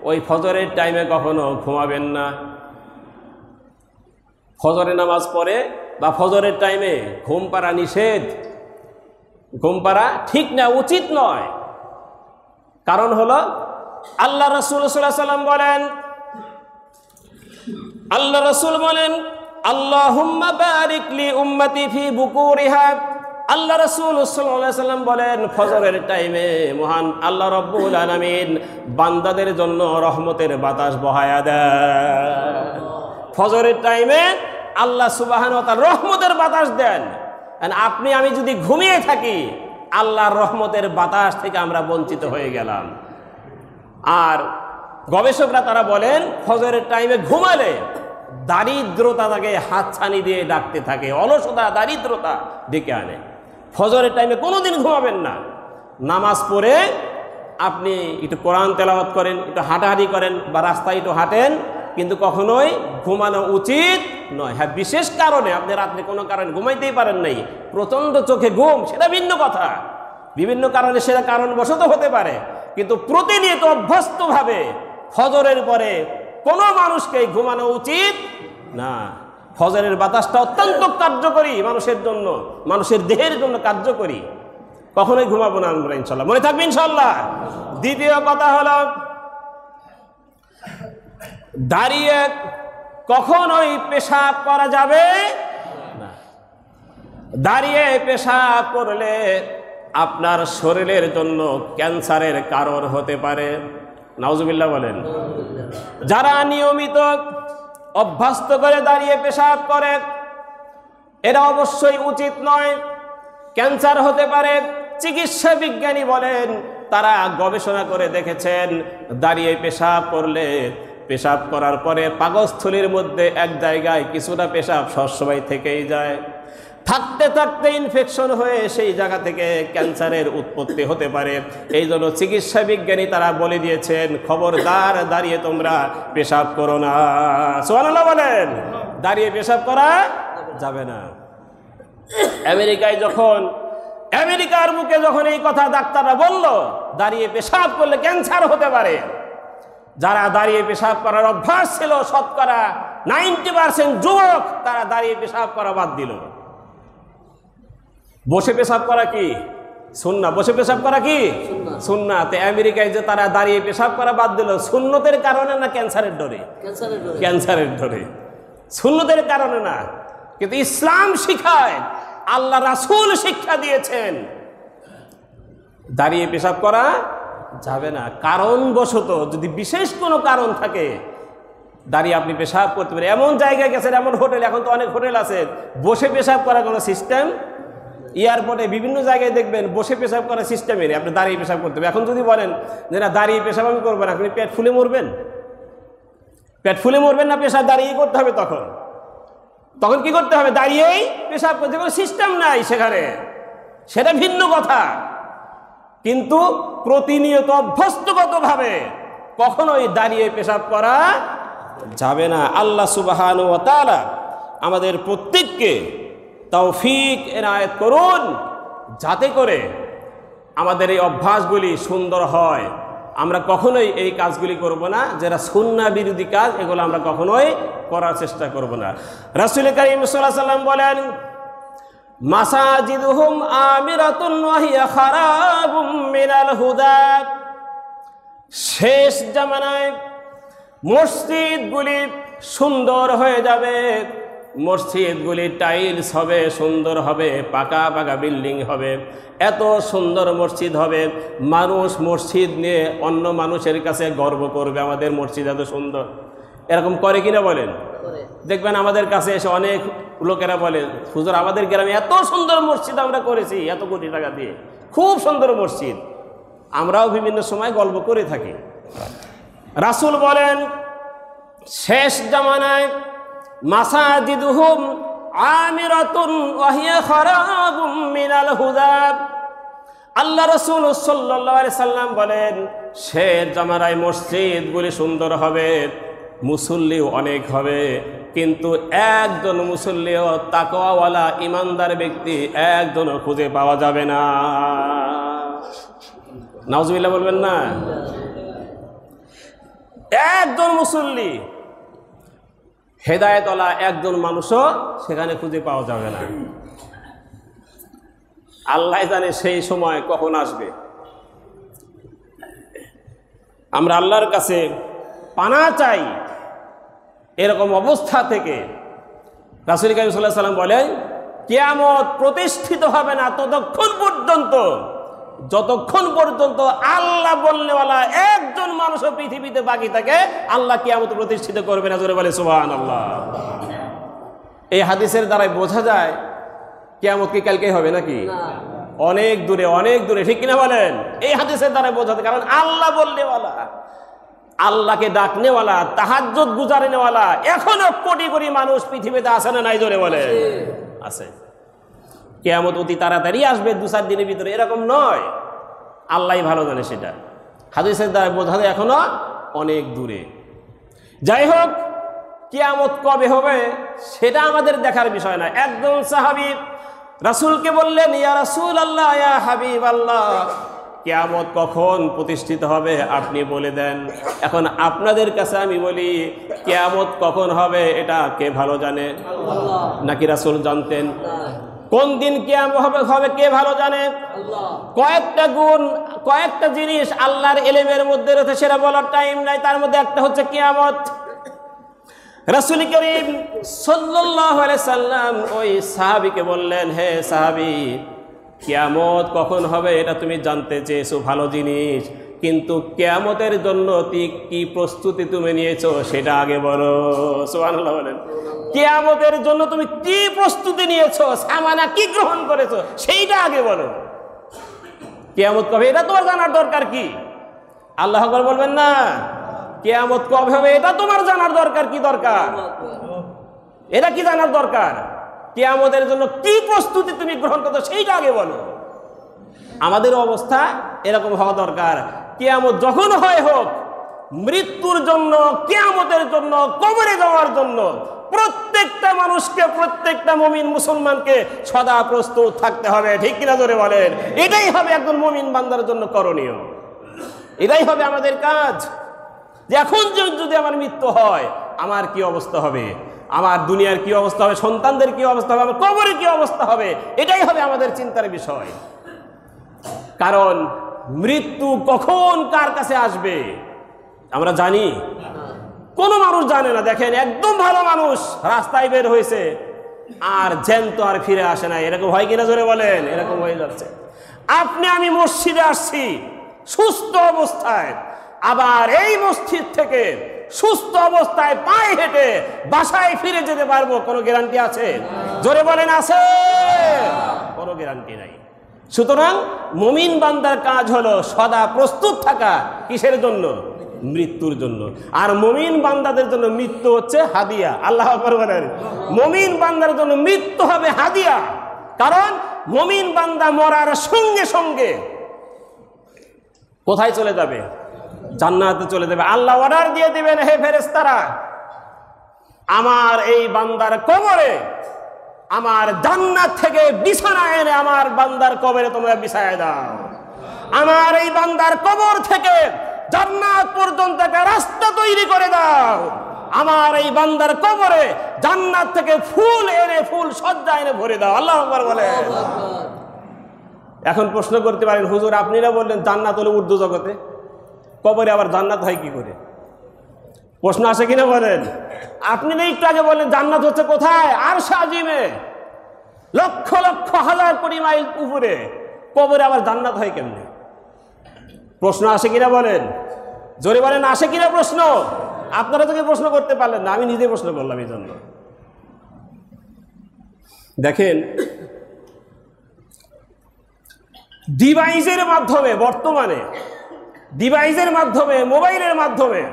ওই ফজরের টাইমে কখনো ঘুমাবেন না। ফজরের নামাজ পড়ে বা ফজরের টাইমে ঘুম পাড়া নিষেধ, ঘুম পাড়া ঠিক না, উচিত নয়। কারণ হলো আল্লাহ রাসূল সাল্লাল্লাহু আলাইহি ওয়াসাল্লাম বলেন, আল্লাহ রাসূল বলেন, আল্লাহুম্মা বারিক লি উম্মতি ফি বুকুরিহা। আল্লাহ রাসূল সাল্লাল্লাহু আলাইহি ওয়াসাল্লাম বলেন, ফজরের টাইমে মহান আল্লাহ রাব্বুল আলামিন বান্দাদের জন্য রহমতের বাতাস বহায়া দেন। ফজরের টাইমে আল্লাহ সুবহানাহু ওয়া তাআলা রহমতের বাতাস দেন। আপনি আমি যদি ঘুমিয়ে থাকি, আল্লাহর রহমতের বাতাস থেকে আমরা বঞ্চিত হয়ে গেলাম। আর গবেষকরা তারা বলেন, ফজরের টাইমে ঘুমালে দারিদ্রতা তাকে হাতছানি দিয়ে ডাকতে থাকে, অলসতা দারিদ্রতা ডেকে আনে। ফজরের টাইমে কোনোদিন ঘুমাবেন না। নামাজ পড়ে আপনি একটু কোরআন তেলাওয়াত করেন, একটু হাঁটাহাঁটি করেন বা রাস্তায় একটু হাঁটেন, কিন্তু কখনোই ঘুমানো উচিত নয়। হ্যাঁ, বিশেষ কারণে আপনি রাত্রে কোনো কারণে ঘুমাইতেই পারেন নাই, প্রচণ্ড চোখে ঘুম, সেটা ভিন্ন কথা, বিভিন্ন কারণে সেটা কারণবশত হতে পারে। কিন্তু প্রতিনিয়ত অভ্যস্তভাবে ফজরের পরে কোনো মানুষকে ঘুমানো উচিত না। ফজরের বাতাসটা অত্যন্ত কার্যকরী মানুষের জন্য, মানুষের দেহের জন্য কার্যকরী। কখনোই ঘুমাবো না আমরা ইনশাল্লাহ, মনে থাকবে ইনশাল্লাহ। দ্বিতীয় কথা হলো, দাঁড়িয়ে কখনোই পেশাব করা যাবে না। দাঁড়িয়ে পেশাব করলে আপনার শরীরের জন্য ক্যান্সারের কারণ হতে পারে। নাউজুবিল্লাহ বলেন। যারা নিয়মিত অভ্যস্ত করে দাঁড়িয়ে পেশাব করে, এরা অবশ্যই উচিত নয়, ক্যান্সার হতে পারে। চিকিৎসা বিজ্ঞানী বলেন, তারা গবেষণা করে দেখেছেন, দাঁড়িয়ে পেশাব করলে, পেশাব করার পরে পাকস্থলীর মধ্যে এক জায়গায় কিছুটা পেশাব সবসময় থেকেই যায়। থাকতে থাকতে ইনফেকশন হয়ে সেই জায়গা থেকে ক্যান্সারের উৎপত্তি হতে পারে। এই জন্য চিকিৎসা বিজ্ঞানী তারা বলে দিয়েছেন, খবরদার দাঁড়িয়ে তোমরা পেশাব করো না। সুবহানাল্লাহ বলেন। দাঁড়িয়ে পেশাব করা যাবে না। আমেরিকার মুখে যখন এই কথা ডাক্তাররা বলল, দাঁড়িয়ে পেশাব করলে ক্যান্সার হতে পারে, যারা দাঁড়িয়ে পেশাব করার অভ্যাস ছিল শতকরা 90% যুবক, তারা দাঁড়িয়ে পেশাব করা বাদ দিল। বসে পেশাব করা কি সুন্নাহ? বসে পেশাব করা কি সুন্নাহ? তো আমেরিকায় যে তারা দাঁড়িয়ে পেশাব করা বাদ দিল, সুন্নতের কারণে না ক্যান্সারের ডরে? ক্যান্সারের ডরে, সুন্নতের কারণে না। কিন্তু ইসলাম শিখায়, আল্লাহ রাসূল শিক্ষা দিয়েছেন, দাঁড়িয়ে পেশাব করা যাবে না। কারণবশত যদি বিশেষ কোনো কারণ থাকে, দাঁড়িয়ে আপনি পেশাব করতে পারেন। এমন জায়গায় গেছেন, এমন হোটেল, এখন তো অনেক হোটেল আছে বসে পেশাব করার কোনো সিস্টেম। এয়ারপোর্টে বিভিন্ন জায়গায় দেখবেন বসে পেশাব করার সিস্টেমই নেই, আপনি দাঁড়িয়ে পেশাব করতে হবে। এখন যদি বলেন যে না দাঁড়িয়ে পেশাব আমি করবো না, আপনি পেট ফুলে মরবেন। পেট ফুলে মরবেন না, পেশাব দাঁড়িয়ে করতে হবে। তখন তখন কি করতে হবে? দাঁড়িয়েই পেশাব করতে, কোনো সিস্টেম নাই সেখানে, সেটা ভিন্ন কথা। কিন্তু প্রতিনিয়ত অভ্যস্তগতভাবে কখনোই দাঁড়িয়ে পেশাব করা যাবে না। আল্লাহ সুবহানাহু ওয়া তাআলা আমাদের প্রত্যেককে তৌফিক এনায়েত করুন, যাতে করে আমাদের এই অভ্যাসগুলি সুন্দর হয়। আমরা কখনোই এই কাজগুলি করব না, যেটা সুন্নাহ বিরোধী কাজ, এগুলো আমরা কখনোই করার চেষ্টা করব না। রাসূল কারীম সাল্লাল্লাহু আলাইহি ওয়াসাল্লাম বলেন, মাসাজিদুহুম আমিরাতুন ওয়া হিয়া খারাবুম মিনাল হুদা। শেষ জামানায় মসজিদগুলি সুন্দর হয়ে যাবে, মসজিদগুলি টাইলস হবে, সুন্দর হবে, পাকা পাকা বিল্ডিং হবে, এত সুন্দর মসজিদ হবে, মানুষ মসজিদ নিয়ে অন্য মানুষের কাছে গর্ব করবে, আমাদের মসজিদ এত সুন্দর। এরকম করে কিনা বলেন? দেখবেন আমাদের কাছে এসে অনেক লোকেরা বলে, হুজুর আমাদের গ্রামে এত সুন্দর মসজিদ আমরা করেছি এত কোটি টাকা দিয়ে, খুব সুন্দর মসজিদ। আমরাও বিভিন্ন সময় গল্প করে থাকি। রাসূল বলেন, শেষ জামানায় মাসাজিদুহুম আমিরাতুন ওয়া হিয়া খারাবুম মিনাল হুদা। আল্লাহ রাসূল সাল্লাল্লাহু আলাইহি সাল্লাম বলেন, শেষ জামানায় মসজিদগুলি সুন্দর হবে, মুসল্লিও অনেক হবে, কিন্তু একজন মুসল্লিও তাকওয়াওয়ালা ইমানদার ব্যক্তি একজনও খুঁজে পাওয়া যাবে না। নাউজুবিল্লাহ বলবেন না? একজন মুসল্লি হেদায়েতওয়ালা একজন মানুষও সেখানে খুঁজে পাওয়া যাবে না। আল্লাহ জানে সেই সময় কখন আসবে। আমরা আল্লাহর কাছে পানা চাই এরকম অবস্থা থেকে। রাসূল কারীম সাল্লাল্লাহু আলাইহি ওয়াসাল্লাম বলেন, কিয়ামত প্রতিষ্ঠিত হবে না ততক্ষণ পর্যন্ত যতক্ষণ পর্যন্ত আল্লাহ বলনেওয়ালা একজন মানুষও পৃথিবীতে বাকি থাকে, আল্লাহ কিয়ামত প্রতিষ্ঠিত করবে না। জোরে বলে সুবহানাল্লাহ। এই হাদিসের দ্বারাই বোঝা যায় কিয়ামত কি কালকে হবে নাকি? অনেক দূরে, অনেক দূরে, ঠিক কিনা বলেন? এই হাদিসের দ্বারাই বোঝা যায়, কারণ আল্লাহ বলনেওয়ালা, আল্লাহকে ডাকনেওয়ালা, তাহাজ্জুদ গুজারনেওয়ালা এখনো কোটি কোটি মানুষ পৃথিবীতে আছে না নাই? জোরে বলে আছে। কিয়ামত অতি তাড়াতাড়ি আসবে, 2-4 দিনের ভিতরে, এরকম নয়। আল্লাহই ভালো জানে সেটা। হাদিসের দ্বারা বোঝা যায় এখনো অনেক দূরে। যাই হোক, কিয়ামত কবে হবে সেটা আমাদের দেখার বিষয় না। একজন সাহাবী রাসূলকে বললেন, ইয়া রাসূলুল্লাহ, ইয়া হাবিবাল্লাহ, কিয়ামত কখন প্রতিষ্ঠিত হবে আপনি বলে দেন। এখন আপনাদের কাছে আমি বলি, কিয়ামত কখন হবে এটা কে ভালো জানে? নাকি রাসূল জানতেন? কোন দিন কিয়ামত হবে কে ভালো জানে? কয়েকটা গুণ, কয়েকটা জিনিস আল্লাহর ইলমের মধ্যে রয়েছে, সেটা বলার টাইম নাই। তার মধ্যে একটা হচ্ছে কিয়ামত। রাসূল করিম সাল্লাল্লাহু আলাইহি সাল্লাম ওই সাহাবীকে বললেন, হে সাহাবী, কিয়ামত কখন হবে এটা তুমি জানতে চেয়েছো, ভালো জিনিস, কিন্তু কিয়ামতের জন্য কি প্রস্তুতি তুমি নিয়েছো সেটা আগে বলো। সুবহানাল্লাহ বলেন। কিয়ামতের জন্য তুমি কি প্রস্তুতি নিয়েছো, সামানা কি গ্রহণ করেছো সেইটা আগে বলো। কিয়ামত কবে এটা তোমার জানার দরকার কি? আল্লাহু আকবার বলবেন না? কিয়ামত কবে হবে এটা তোমার জানার দরকার কি? দরকার এটা কি জানার দরকার? কিয়ামতের জন্য কি প্রস্তুতি তুমি গ্রহণ করছো সেইটা আগে বলো। আমাদের অবস্থা এরকম হওয়া দরকার। কিয়ামত যখন হয় হোক, মৃত্যুর জন্য, কিয়ামতের জন্য, কবরে যাওয়ার জন্য প্রত্যেকটা মানুষকে, প্রত্যেকটা মুমিন মুসলমানকে সদা প্রস্তুত থাকতে হবে। ঠিক কিনা জোরে বলেন? এটাই হবে একজন মুমিন বান্দার জন্য করণীয়, এটাই হবে আমাদের কাজ। যে এখন যদি আমার মৃত্যু হয় আমার কি অবস্থা হবে, আমার দুনিয়ার কি অবস্থা হবে, সন্তানদের কি অবস্থা হবে, আমার কবরের কি অবস্থা হবে, এটাই হবে আমাদের চিন্তার বিষয়। কারণ মৃত্যু কখন কার কাছে আসবে আমরা জানি? কোনো মানুষ জানে না। দেখেন, একদম ভালো মানুষ রাস্তায় বের হয়েছে আর জ্যান্ত আর ফিরে আসে না, এরকম হয় কিনা জোরে বলেন? এরকম হয়ে যাচ্ছে। আপনি আমি মসজিদে আসছি সুস্থ অবস্থায়, আবার এই মসজিদ থেকে সুস্থ অবস্থায় পায়ে হেঁটে বাসায় ফিরে যেতে পারবো, কোনো গ্যারান্টি আছে? জোরে বলেন আছে? কোনো গ্যারান্টি নাই। সুতরাং মুমিন বান্দার কাজ হলো সদা প্রস্তুত থাকা। কিসের জন্য? মৃত্যুর জন্য। আর মুমিন বান্দাদের জন্য মৃত্যু হচ্ছে হাদিয়া। আল্লাহু আকবার বলেন। মুমিন বান্দার জন্য মৃত্যু হবে হাদিয়া, কারণ মুমিন বান্দা মরার সঙ্গে সঙ্গে কোথায় চলে যাবে? জান্নাতে চলে যাবে। আল্লাহ অর্ডার দিয়ে দিবেন, হে ফেরেশতারা, আমার এই বান্দার কবরে আমার জান্নাত থেকে বিছানা এনে আমার বান্দার কবরে তোমরা বিছায় দাও। আমার এই বান্দার কবর থেকে জান্নাত পর্যন্ত একটা রাস্তা তৈরি করে দাও। আমার এই বান্দার কবরে জান্নাত থেকে ফুল এনে, ফুল সজ্জা এনে ভরে দাও। আল্লাহু আকবার বলেন। এখন প্রশ্ন করতে পারেন, হুজুর আপনারা বললেন জান্নাত হলো ঊর্ধ্ব জগতে, কবরে আবার জান্নাত হয় কি করে? প্রশ্ন আসে কিনা বলেন? আপনি না একটু আগে বললেন জান্নাত হচ্ছে কোথায়? আরশে আজিমে, লক্ষ লক্ষ হাজার কোটি মাইল উপরে, কবরে আবার জান্নাত হয় কেমনে? প্রশ্ন আসে কিনা বলেন? জোরে বলেন, আসে কিনা প্রশ্ন? আপনারা তোকে প্রশ্ন করতে পারলেন না, আমি নিজে প্রশ্ন করলাম। এই জন্য দেখেন, ডিভাইসের মাধ্যমে, বর্তমানে ডিভাইসের মাধ্যমে, মোবাইলের মাধ্যমে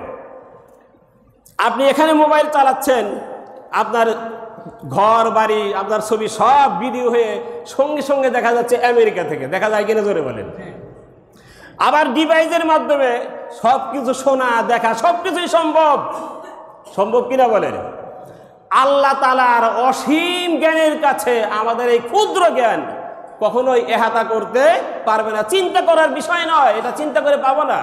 আপনি এখানে মোবাইল চালাচ্ছেন, আপনার ঘর বাড়ি, আপনার ছবি সব ভিডিও হয়ে সঙ্গে সঙ্গে দেখা যাচ্ছে আমেরিকা থেকে। দেখা যায় কিনা জোরে বলেন? আবার ডিভাইসের মাধ্যমে সব কিছু শোনা, দেখা, সব কিছুই সম্ভব। সম্ভব কিনা বলেন? আল্লাহ তাআলার অসীম জ্ঞানের কাছে আমাদের এই ক্ষুদ্র জ্ঞান কখনোই এহাতা করতে পারবে না। চিন্তা করার বিষয় নয়, এটা চিন্তা করে পাবো না।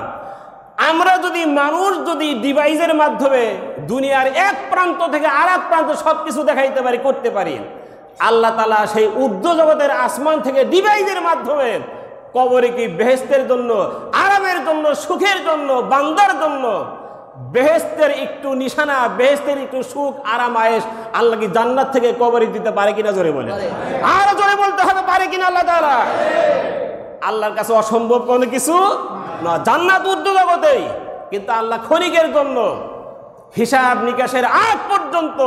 আমরা যদি, মানুষ যদি ডিভাইসের মাধ্যমে দুনিয়ার এক প্রান্ত থেকে আর এক প্রান্ত সব কিছু দেখাইতে পারি, করতে পারি, আল্লাহ তাআলা সেই ঊর্ধ্ব জগতের আসমান থেকে ডিভাইসের মাধ্যমে কবরে কি বেহেশতের জন্য, আরামের জন্য, সুখের জন্য, বান্দার জন্য বেহেশতের একটু নিশানা, বেহেশতের একটু সুখ, আরাম, আয়েশ আল্লাহ কি জান্নাত থেকে কবরে দিতে পারে কিনা জোরে বলে? আর জোরে বলতে হবে, পারে কিনা আল্লাহ তাআলা? আল্লাহর কাছে অসম্ভব কোনো কিছু না। জান্নাত ঊর্ধ্ব জগতেই, কিন্তু আল্লাহ ক্ষণিকের জন্য হিসাব নিকাশের আগ পর্যন্ত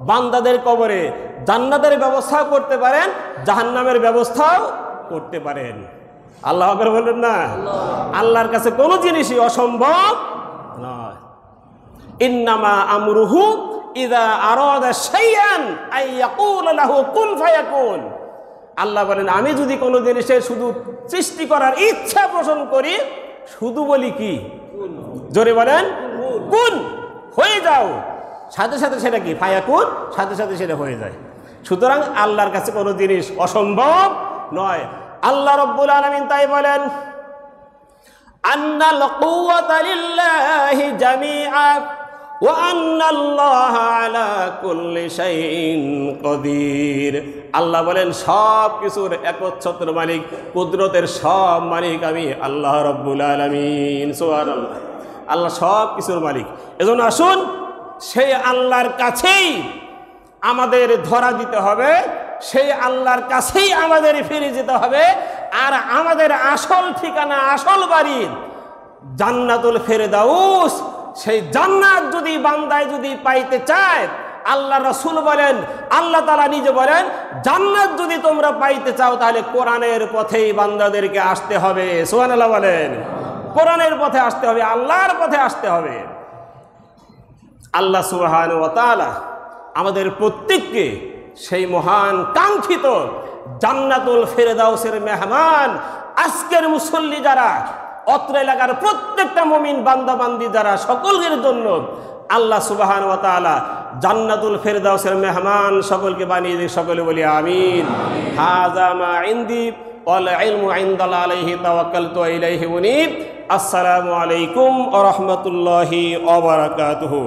বান্দাদের কবরে জান্নাতের ব্যবস্থাও করতে পারেন, জাহান্নামের ব্যবস্থাও করতে পারেন। আল্লাহ আকবার বলেন না? আল্লাহর কাছে কোনো জিনিসই অসম্ভব নয়। ইন্নামা আমরুহু ইযা আরাদা শাইআন আন ইয়াকুলা লাহু কুন ফায়াকুন। আল্লাহ বলেন, আমি যদি কোনো জিনিসের শুধু সৃষ্টি করার ইচ্ছা পোষণ করি, শুধু বলি কি? জোরে বলেন, কুন, হয়ে যাও, সাথে সাথে সেটা কি? ফায়াকুন, সাথে সাথে সেটা হয়ে যায়। সুতরাং আল্লাহর কাছে কোনো জিনিস অসম্ভব নয়। আল্লাহ রাব্বুল আলামিন তাই বলেন, আন্নাল কুওয়াতা লিল্লাহি জামিআ ওয়া আন্নাল্লাহা আলা কুল্লি শাইইন কাদির। আল্লাহ বলেন, সব কিছুর একচ্ছত্র মালিক, কুদরতের সব মালিক আমি আল্লাহ রাব্বুল আলামিন। সুবহানাল্লাহ। আল্লাহ সব কিছুর মালিক। এজন্য আসুন সেই আল্লাহর কাছেই আমাদের ধরা দিতে হবে, সেই আল্লাহর কাছেই আমাদের ফিরে যেতে হবে। আর আমাদের আসল ঠিকানা, আসল বাড়ি জান্নাতুল ফেরদাউস। সেই জান্নাত যদি বান্দায় যদি পাইতে চায়, আল্লাহ রাসূল বলেন, আল্লাহ তাআলা নিজে বলেন, জান্নাত যদি তোমরা পাইতে চাও তাহলে কোরআনের পথেই বান্দাদেরকে আসতে হবে। সুবহানাল্লাহ বলেন। কোরআনের পথে আসতে হবে, আল্লাহর পথে আসতে হবে। আল্লাহ সুবহানাহু ওয়া তাআলা আমাদের প্রত্যেককে সেই মহান কাঙ্ক্ষিত জান্নাতুল ফেরদাউসের মেহমান, আজকের মুসল্লি যারা, অত্র এলাকার প্রত্যেকটা মুমিন বান্দা বান্দি যারা, সকলের জন্য আল্লাহ সুবহানাহু ওয়া তাআলা জান্নাতুল ফেরদাউসের মেহমান সকলকে বানিয়ে দিন। সকলে বলি আমিন। হাযা মা ইনদি ওয়াল ইলমু ইনদাল্লাহি আলাইহি তাওয়াক্কালতু ওয়া ইলাইহি উনীব। আসসালামু আলাইকুম ওয়া রাহমাতুল্লাহি ওয়া বারাকাতুহু।